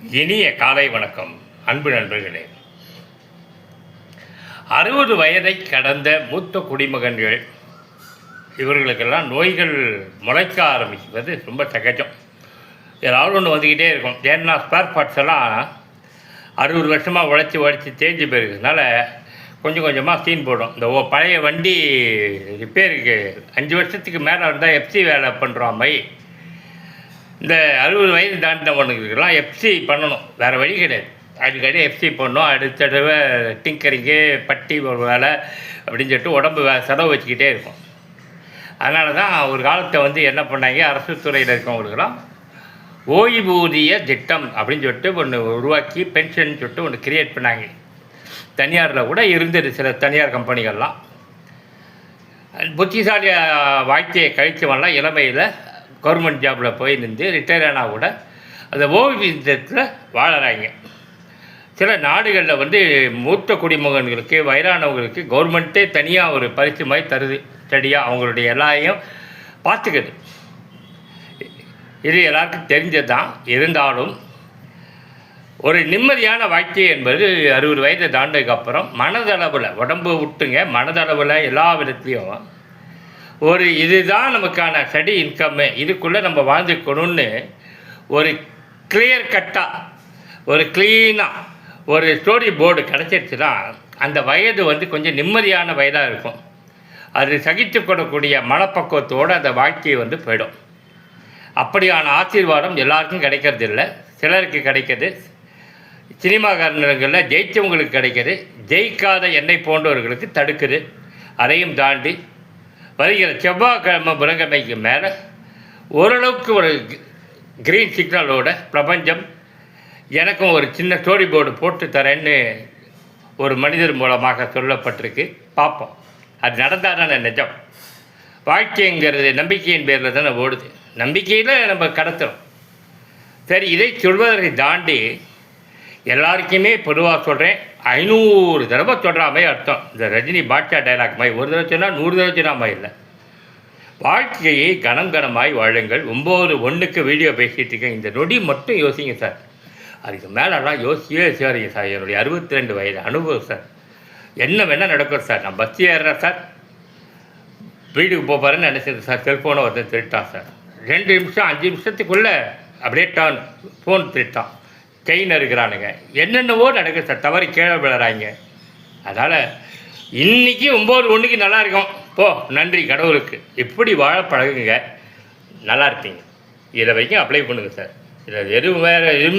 இனிய காலை வணக்கம் அன்பு நண்பர்களே. 60 வயதை கடந்த மூத்த குடிமகன்கள் இவர்களுக்கெல்லாம் நோய்கள் முளைக்க ஆரம்பிப்பது ரொம்ப சகஜம். ஏதாவது ஒன்று வந்துக்கிட்டே இருக்கும். ஏன்னா ஸ்பேர் பார்ட்ஸ் எல்லாம் 60 வருஷமாக உழைச்சி தேஞ்சு போயிருக்கிறதுனால கொஞ்சம் கொஞ்சமாக சீன் போடும். இந்த பழைய வண்டி ரிப்பேருக்கு 5 வருஷத்துக்கு மேலே இருந்தால் எஃப்சி வேலை பண்ணுறோம் மை. இந்த 60 வயது தாண்டினவனுக்குலாம் எஃப்சி பண்ணணும், வேறு வழி கிடையாது. அடிக்கடி எஃப்சி பண்ணணும், அடுத்த தடவை டிங்கரிங்கு பட்டி ஒரு வேலை அப்படின்னு சொல்லிட்டு உடம்பு செலவு வச்சுக்கிட்டே இருக்கும். அதனால தான் ஒரு காலத்தை என்ன பண்ணாங்க, அரசு துறையில் இருக்கவங்களுக்கெல்லாம் ஓய்வூதிய திட்டம் அப்படின்னு சொல்லிட்டு ஒன்று உருவாக்கி பென்ஷன் சொல்லிட்டு ஒன்று கிரியேட் பண்ணாங்க. தனியாரில் கூட இருந்தது, சில தனியார் கம்பெனிகள்லாம். புத்திசாலி வாழ்க்கையை கழிச்சவன்லாம் இளமையில் கவர்மெண்ட் ஜாபில் போய் நின்று ரிட்டையர் ஆனால் கூட அந்த ஓய்வூதியத்தில் வாழறாங்க. சில நாடுகளில் மூத்த குடிமகன்களுக்கு வயதானவங்களுக்கு கவர்மெண்ட்டே தனியாக ஒரு பரிசு மாதிரி தருது, ஸ்டடியாக அவங்களுடைய எல்லாரையும் பார்த்துக்குது. இது எல்லாருக்கும் தெரிஞ்சது தான். இருந்தாலும் ஒரு நிம்மதியான வாழ்க்கை என்பது 60 வயது தாண்டதுக்கப்புறம் மனதளவில், உடம்பு விட்டுங்க, மனதளவில் எல்லா விதத்துலேயும் ஒரு இதுதான் நமக்கான ஸ்டடி இன்கம்மு, இதுக்குள்ளே நம்ம வாழ்ந்துக்கணும்னு ஒரு கிளியர் கட்டாக, ஒரு க்ளீனாக ஒரு ஸ்டோரி போர்டு கிடச்சிருச்சுன்னா அந்த வயது கொஞ்சம் நிம்மதியான வயதாக இருக்கும். அது சகித்து கொள்ளக்கூடிய மனப்பக்குவத்தோடு அந்த வாழ்க்கையை போயிடும். அப்படியான ஆசீர்வாதம் எல்லாருக்கும் கிடைக்கிறதில்ல, சிலருக்கு கிடைக்கிது. சினிமாக்காரர்களில் ஜெயித்தவங்களுக்கு கிடைக்கிது, ஜெயிக்காத என்னை போன்றவர்களுக்கு தடுக்குது. அதையும் தாண்டி வருகிற செவ்வாய்க்கிழமை புதன்கிழமைக்கு மேலே ஓரளவுக்கு ஒரு க்ரீன் சிக்னலோட பிரபஞ்சம் எனக்கும் ஒரு சின்ன ஸ்டோரி போர்டு போட்டு தரேன்னு ஒரு மனிதர் மூலமாக சொல்லப்பட்டிருக்கு. பார்ப்போம், அது நடந்தால் தானே நிஜம். வாழ்க்கைங்கிறது நம்பிக்கையின் பேரில் தானே ஓடுது, நம்பிக்கையில் நம்ம கடத்துகிறோம். சரி, இதை சொல்வதை தாண்டி எல்லாருக்குமே பொதுவாக சொல்கிறேன், 500 தடவை சொல்கிற மாதிரி அர்த்தம். இந்த ரஜினி பாட்ஷா டைலாக் மாதிரி ஒரு தடவை சொன்னால் 100 தடவை சொன்னால் மாதிரி இல்லை. வாழ்க்கையை கனமாய் வாழுங்கள். 9:01 வீடியோ பேசிகிட்டு இருக்கேன். இந்த நொடி மட்டும் யோசிங்க சார். அதுக்கு மேலெல்லாம் யோசிக்காதீங்க சார். என்னுடைய 62 வயது அனுபவம் சார். என்ன வேணால் நடக்கும் சார். நான் பஸ் ஏறுறேன் சார், வீட்டுக்கு போகிறேன்னு நினச்சது சார், செல்ஃபோனை ஒருத்தர் திருட்டான் சார். 2 நிமிஷம் 5 நிமிஷத்துக்குள்ளே அப்படியே டான் ஃபோன் திருட்டான், செயின் இருக்கிறானுங்க, என்னென்னவோ நடக்குது சார். தவறி கீழே விழுறாங்க. அதனால் இன்றைக்கி 9:01 நல்லா இருக்கும். நன்றி கடவுளுக்கு. இப்படி வாழ பழகுங்க, நல்லா இருப்பீங்க. இதை வரைக்கும் அப்ளை பண்ணுங்கள் சார். இதில் வேறு எதுவுமே